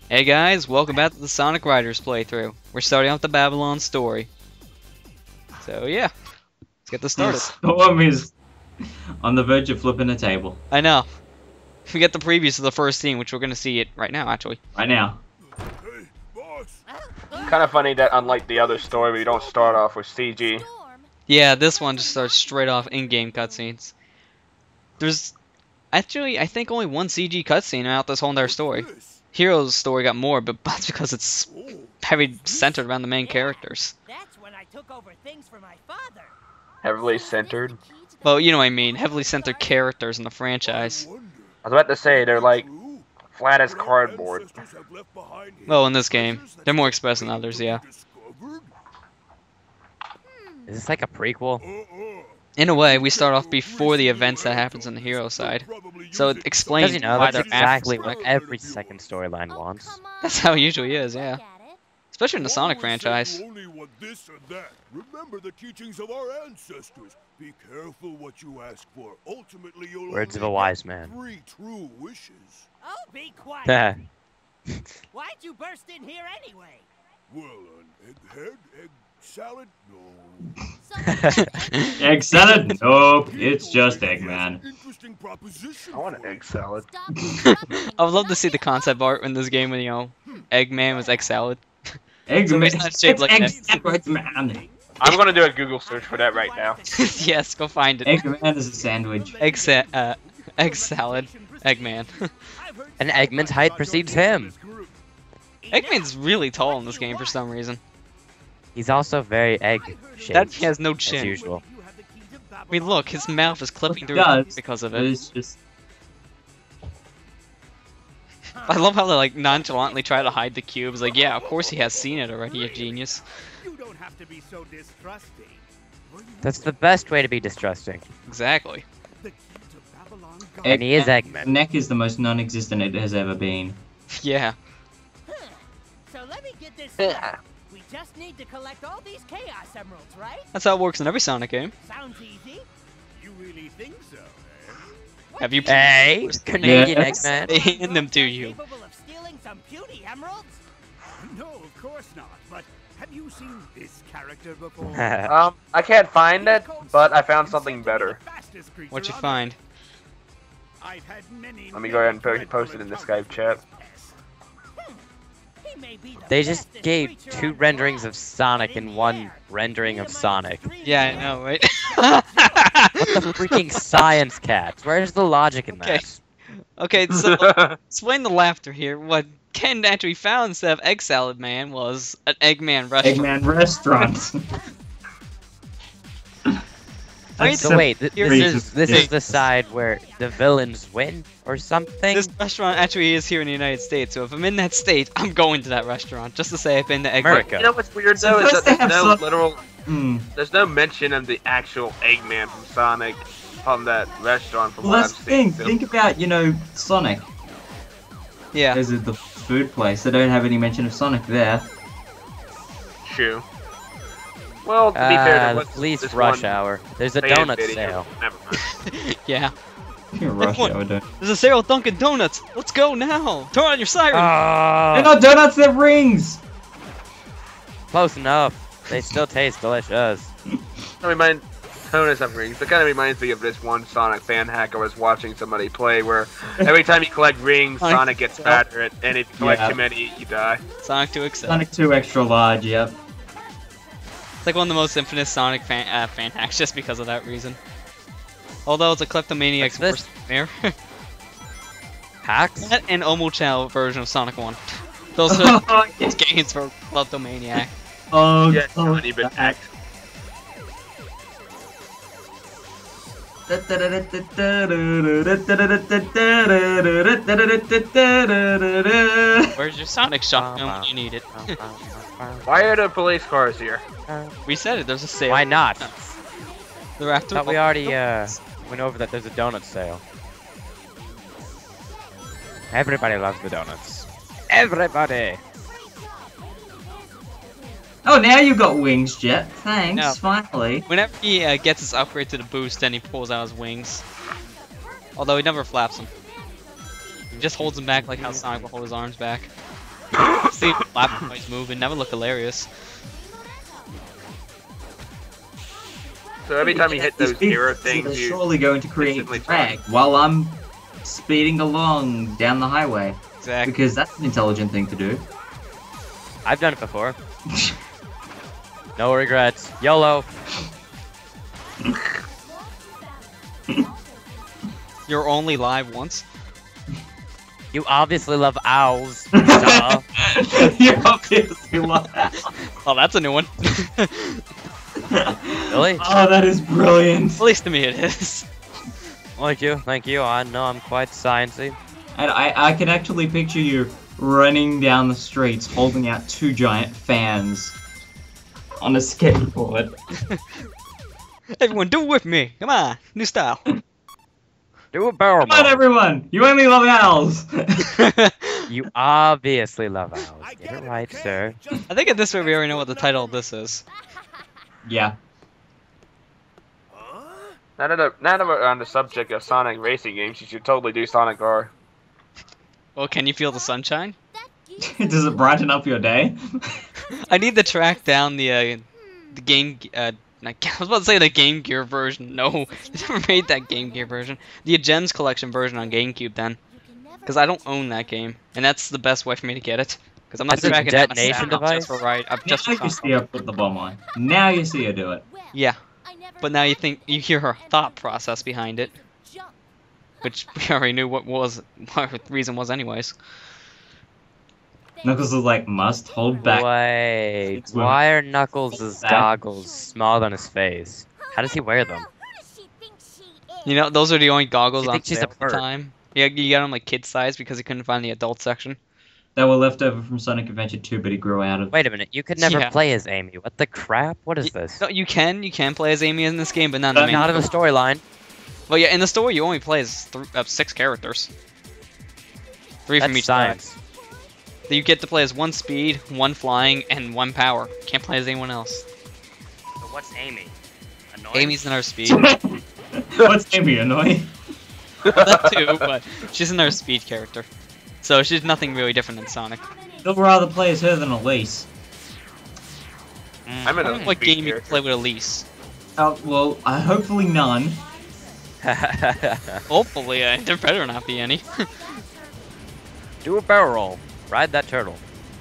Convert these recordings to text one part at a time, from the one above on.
Hey guys, welcome back to the Sonic Riders playthrough. We're starting off the Babylon story. So yeah, let's get this started. Storm is on the verge of flipping a table. I know. We get the previews of the first scene, which we're gonna see it right now, actually. Right now. Kind of funny that unlike the other story, we don't start off with CG. Yeah, this one just starts straight off in-game cutscenes. There's actually, I think, only one CG cutscene out this whole entire story. Hero's story got more, but that's because it's heavily centered around the main characters. That's when I took over things for my father. Heavily centered. Well, you know what I mean, heavily centered characters in the franchise. I was about to say, they're like flat as cardboard. Well, in this game, they're more expressive than others, yeah. Is this like a prequel? In a way, we start off before the events that happens on the hero side. So it explains Because, you know, why that's they're exactly after what every second storyline wants. That's how it usually is, yeah. Especially in the Sonic franchise. Only want this and that. Remember the teachings of our ancestors. Be careful what you ask for. Ultimately, you'll Words of only a wise get man. 3 true wishes. Oh, be quiet. Why'd you burst in here anyway? Well, an egghead, egg salad? No. Egg salad? Nope, it's just Eggman. Interesting proposition. I want an egg salad. I would love to see the concept art in this game when, you know, Eggman was egg salad. Eggman. it's not shaped like Eggman. I'm gonna do a Google search for that right now. Yes, go find it. Eggman is a sandwich. Egg salad. Eggman. And Eggman's height precedes him. Eggman's really tall in this game for some reason. He's also very egg-shaped. That he has no as chin. usual. I mean, look, his mouth is clipping through does, because of But it. it's just... I love how they like nonchalantly try to hide the cubes. Like, yeah, of course he has seen it already, you genius. You don't have to be so distrusting. That's the best way to be distrusting. Exactly. The key to Babylon And he is Eggman. Neck is the most non-existent it has ever been. Yeah. So let me get this straight. We just need to collect all these Chaos Emeralds, right? That's how it works in every Sonic game. Sounds easy. You really think so, eh? Have you Hey, Canadian Yes. Eggman. They hand them to you. Capable of stealing some puny emeralds? No, of course not. But have you seen this character before? I can't find it, but I found something better. What'd you find? I've had many. Let me go ahead and post it in the Skype chat. He may be the They just fastest gave creature 2 on the renderings earth. of Sonic and In 1 the air. rendering of He Sonic. among the Yeah, I dreams know, of right? What the freaking science, cats? Where's the logic in Okay. that? Okay, so explain the laughter here. What Ken actually found instead of Egg Salad Man was an Eggman restaurant. Eggman restaurant. That's So wait, this Reasons. is the side where the villains win or something? This restaurant actually is here in the United States, so if I'm in that state, I'm going to that restaurant just to say I've been to Eggman. America. You know what's weird though is Supposed that to have there's no some- literal, Hmm. there's no mention of the actual Eggman from Sonic from that restaurant. From Well, what that's I've the thing. seen. Think about, Sonic. Yeah. There's the food place. They don't have any mention of Sonic there. True. Well, to be fair, there The was police this rush one hour. There's a fan donut video. sale. Never mind. Yeah. Rush one. hour don't. There's a sale at Dunkin' Donuts. Let's go now. Turn on your siren. They're Ah, not donuts, they're rings! close enough. They still taste delicious. That reminds Bonus of rings. That kind of reminds me of this one Sonic fan hack I was watching somebody play, where every time you collect rings, Sonic gets fatter, and if you collect Yeah. too many, you die. Sonic 2 XL. Sonic 2 extra large, yep. It's like one of the most infamous Sonic fan hacks just because of that reason. Although it's a kleptomaniac's What's worst nightmare. Hacks? That and Omochao version of Sonic 1. Those are the games for kleptomaniac. Oh, Yeah, not even act. Where's your Sonic shotgun when you need it? Why are there police cars here? We said it, there's a sale. Why not? They're after Thought we already went over that there's a donut sale. Everybody loves the donuts. Everybody! Oh, now you got wings, Jet. Thanks, No. finally. Whenever he gets his upgrade to the boost, then he pulls out his wings. Although he never flaps them. He just holds them back like how Sonic will hold his arms back. See the platform noise moving, that would look hilarious. So every time you hit those zero things, they're you surely going to create instantly drag while I'm speeding along down the highway. Exactly. Because that's an intelligent thing to do. I've done it before. No regrets. YOLO. You're only live once. You obviously love owls. Duh. You obviously love that. Oh, that's a new one. Really? Oh, that is brilliant. At least to me it is. Thank you, thank you. I know I'm quite sciencey. And I can actually picture you running down the streets holding out 2 giant fans on a skateboard. Everyone, do it with me. Come on, new style. Do a barrel Come on, everyone! You only love owls! You obviously love owls. I Get it it, right, okay? sir. Just I think at this rate we already know what the title of this is. Yeah. Huh? now that we're on the subject of Sonic racing games, you should totally do Sonic R. Well, can you feel the sunshine? Does it brighten up your day? I need to track down the game. I was about to say the Game Gear version. No, they never made that Game Gear version. The Gems Collection version on GameCube then, because I don't own that game, and that's the best way for me to get it. Because I'm not That's a tracking down detonation myself device? just for right. I'm just now for you see her put the bomb on. Now you see her do it. Yeah, but now you hear her thought process behind it, which we already knew what the reason was anyways. Knuckles is like, must hold back. Wait, It's why are Knuckles' Back. goggles smaller on his face? How does he wear them? You know, those are the only goggles You on think she's sale a at the perv? time. Yeah, you got them like kid size because he couldn't find the adult section. They were left over from Sonic Adventure 2, but he grew out of. Wait a minute, you could never Yeah. play as Amy. What the crap? What is this? No, you can play as Amy in this game, but not in the main. Not in the storyline. Well, yeah, in the story you only play as 6 characters. 3 from That's each side. science. You get to play as 1 speed, 1 flying, and 1 power. Can't play as anyone else. So what's Amy? Annoying? Amy's in our speed. What's Amy annoying? That too, but she's in our speed character. So she's nothing really different than Sonic. I'd rather play as her than Elise. I'm in I a don't know what speed game you character. play with Elise. Well, hopefully none. Hopefully, there better not be any. Do a barrel roll. Ride that turtle.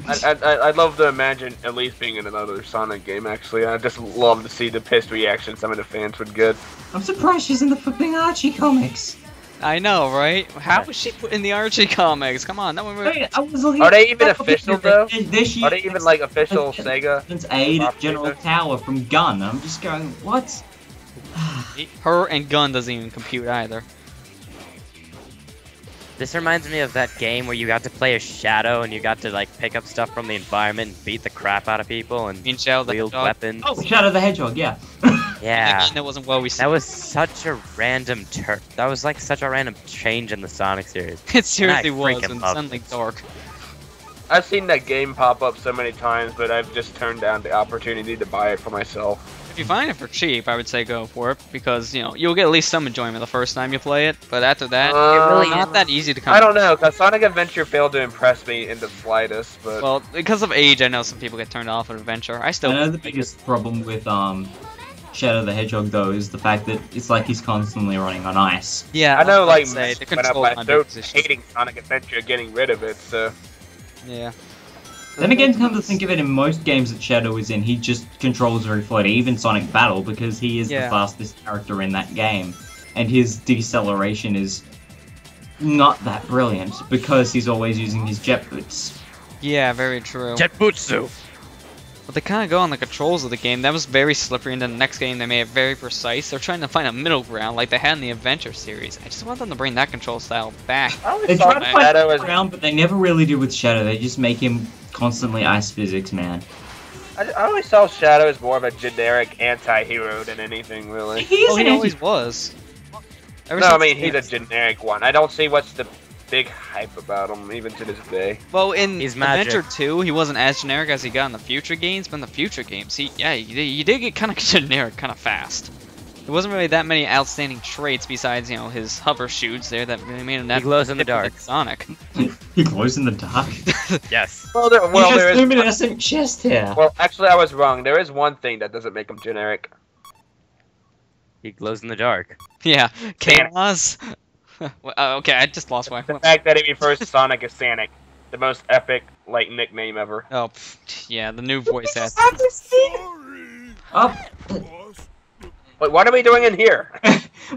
I'd love to imagine Elise being in another Sonic game, actually. I'd just love to see the pissed reaction some of the fans would get. I'm surprised she's in the flipping Archie comics. I know, right? How was she put in the Archie comics? Come on, that one. Wait, I was looking Are they even at official, though? There she Are they even, like, official Sega? Aid property, General though? Tower from Gun. I'm just going, what? Her and Gun doesn't even compute either. This reminds me of that game where you got to play a shadow and you got to like pick up stuff from the environment and beat the crap out of people and Mean Shadow the wield Hedgehog? weapons. Oh, Shadow the Hedgehog, yeah. Yeah. That wasn't well received. That was such a random that was like such a random change in the Sonic series. It seriously I was freaking when loved suddenly it. dark. I've seen that game pop up so many times, but I've just turned down the opportunity to buy it for myself. If you find it for cheap, I would say go for it because you'll get at least some enjoyment the first time you play it. But after that, really it's not that easy to come. I don't know, because Sonic Adventure failed to impress me in the slightest, but... Well, because of age, I know some people get turned off of Adventure. I still. I know the biggest problem with Shadow the Hedgehog though is the fact that it's like he's constantly running on ice. Yeah, I know, was like, about to say, the when controls I'm might so be positioned. hating Sonic Adventure, getting rid of it, so... Yeah. Then again, come to think of it, in most games that Shadow is in, he just controls very floaty, even Sonic Battle, because he is Yeah. the fastest character in that game. And his deceleration is not that brilliant, because he's always using his jet boots. Yeah, very true. Jetbutsu. But they kind of go on the controls of the game. That was very slippery, and then the next game they made it very precise. They're trying to find a middle ground like they had in the Adventure series. I just want them to bring that control style back. I always They thought try to find Shadow a as... ground, but they never really do with Shadow. They just make him constantly ice physics, man. I always saw Shadow as more of a generic anti-hero than anything, really. He is Well, an he anti- always was. Ever No, I since- mean, he's a generic one. I don't see what's the big hype about him, even to this day. Well, in He's magic. Adventure 2, he wasn't as generic as he got in the future games, but in the future games, he did get kind of generic kind of fast. There wasn't really that many outstanding traits besides, you know, his hover shoots there that really made him that He glows in the different dark. than Sonic. He glows in the dark. Yes. Well, there, He well, there has is. luminescent chest hair. Well, actually, I was wrong. There is one thing that doesn't make him generic. He glows in the dark. Yeah, Sonic. Chaos. Well, okay, I just lost my. The fact that he refers to Sonic as Sonic, the most epic like nickname ever. Oh, yeah, the new voice actor. Sorry, Oh, boss. Wait, what are we doing in here?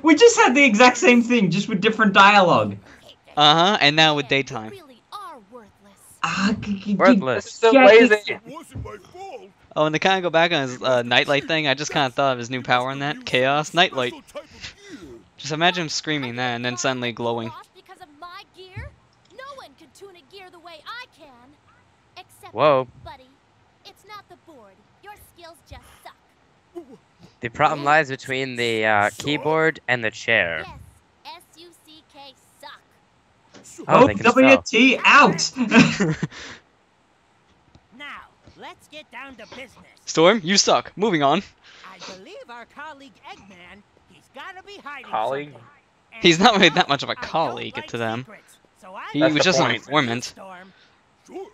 we just had the exact same thing, just with different dialogue. And now with daytime. You really are worthless. Ah, Worthless. This is so Yeah, lazy. It wasn't my fault. Oh, and to kind of go back on his nightlight thing, I just kind of thought of his new power in that Chaos Nightlight. Special type of gear. Just imagine him screaming that and then suddenly glowing. Lost because of my gear? No one can tune a gear the way I can. Except Whoa. you, buddy. It's not the board. Your skills just suck. The problem lies between the keyboard and the chair. Yes, S-U-C-K suck. Oh, Oh, they can spell. WT out! Now, let's get down to business. Storm, you suck. Moving on. I believe our colleague Eggman, he's gotta be hiding Colleague? something. And He's not really now, that much of a I don't colleague like to them. secrets, so I He That's was the just an point. informant. Storm, Sure.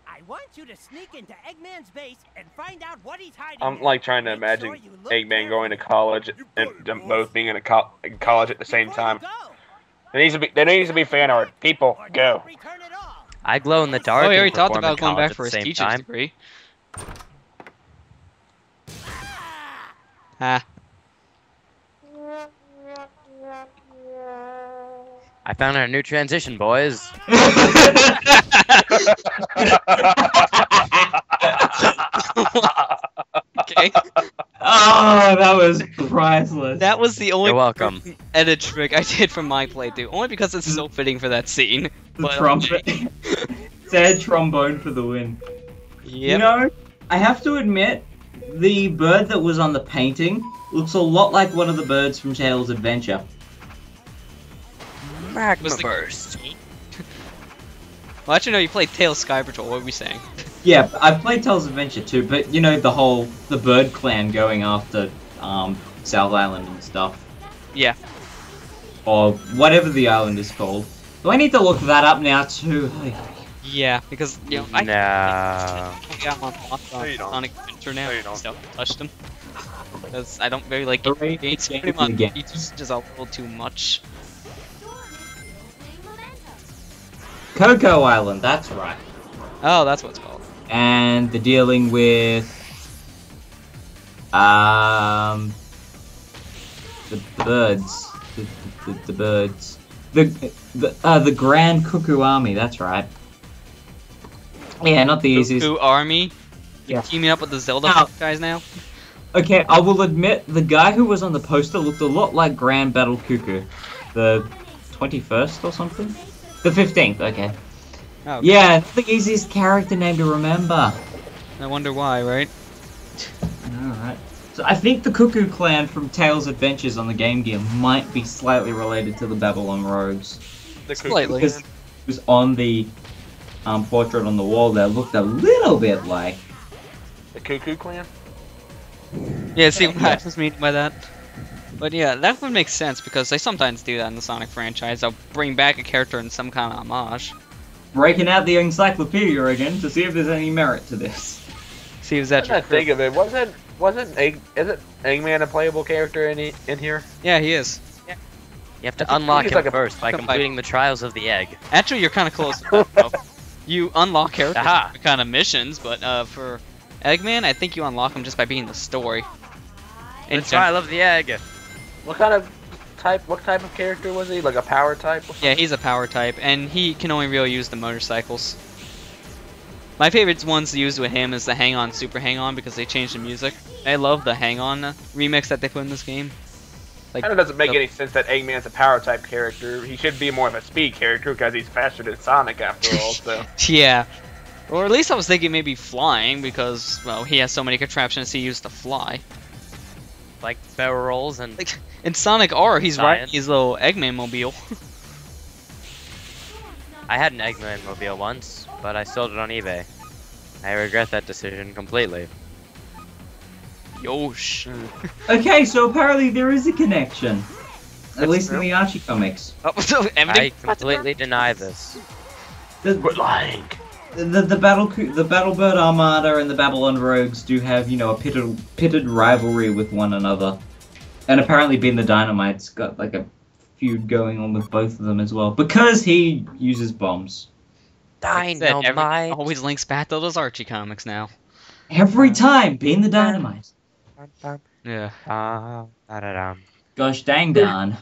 I want you to sneak into Eggman's base and find out what he's hiding. I'm in. like trying to Make imagine sure you look Eggman going to carefully. college and them both being in college at the same Before you time. go, There needs to be fan art. People, or go. don't return at all. I glow in the dark. Oh, he already and talked perform about in going college back at for the his same teacher's time. degree. Ah! Ah. I found our new transition, boys. Okay. Oh, that was priceless. That was the only You're welcome. edit trick I did from my playthrough. Only because it's so fitting for that scene. The But, trumpet. Sad trombone for the win. Yep. You know, I have to admit, the bird that was on the painting looks a lot like one of the birds from Tails' Adventure. Magma Was the- burst. Well, actually, no, you played Tails Sky Patrol. What were we saying? Yeah, I've played Tails' Adventure too, but you know the bird clan going after South Island and stuff, Yeah. or whatever the island is called. Do I need to look that up now too? Yeah, because, you know, I No. got on No, you don't. Sonic Adventure now. No, you don't. So touched him. Because I don't really like The it. rating It's game pretty of the much game. it's just a little too much. Cocoa Island, that's right. Oh, that's what it's called. And the dealing with the birds, the birds, the Grand Cuckoo Army. That's right. Yeah, not the easiest. Cuckoo Army. Yeah. Teaming up with the Zelda Now- guys now. Okay, I will admit the guy who was on the poster looked a lot like Grand Battle Cuckoo, the 21st or something. The 15th. Okay. Oh, Yeah, not the easiest character name to remember. I wonder why, right? Alright. So I think the Cuckoo Clan from Tails' Adventures on the Game Gear might be slightly related to the Babylon Rogues. The Slightly. Because it was on the portrait on the wall there, looked a little bit like. The Cuckoo Clan? Yeah, see what I was meaning by that. But yeah, that would make sense because they sometimes do that in the Sonic franchise. They'll bring back a character in some kind of homage. Breaking out the encyclopedia again to see if there's any merit to this. See if I that's can't think of it. Isn't Eggman a playable character in here? Yeah, he is. You have to I think unlock he's him like a- first by like a completing the trials of the egg. Actually, you're kind of close. To that, though. You unlock characters Aha. for kind of missions, but for Eggman, I think you unlock him just by being the story. The In trial of the egg. What type of character was he? Like a power type? Yeah, he's a power type, and he can only really use the motorcycles. My favorite ones to use with him is the Hang On Super Hang On because they changed the music. I love the Hang On remix that they put in this game. Like, Kind of doesn't make any sense that Eggman's a power type character. He should be more of a speed character because he's faster than Sonic after all. So yeah. Or at least I was thinking maybe flying because, well, he has so many contraptions he used to fly. Like barrel rolls and Like, in Sonic R, he's riding Science. his little Eggman mobile. I had an Eggman mobile once, but I sold it on eBay. I regret that decision completely. Yosh. Okay, so apparently there is a connection. At That's least in true. the Archie comics. Oh, so I everything. completely deny this. The, But lying. the Battlebird Armada and the Babylon Rogues do have, you know, a pitted rivalry with one another. And apparently Ben the Dynamite's got like a feud going on with both of them as well. Because he uses bombs. Like I said, everything Dynamite. always links back to those Archie comics now. Every time, Ben the Dynamite. Yeah. Da-da-dum. Gosh dang darn.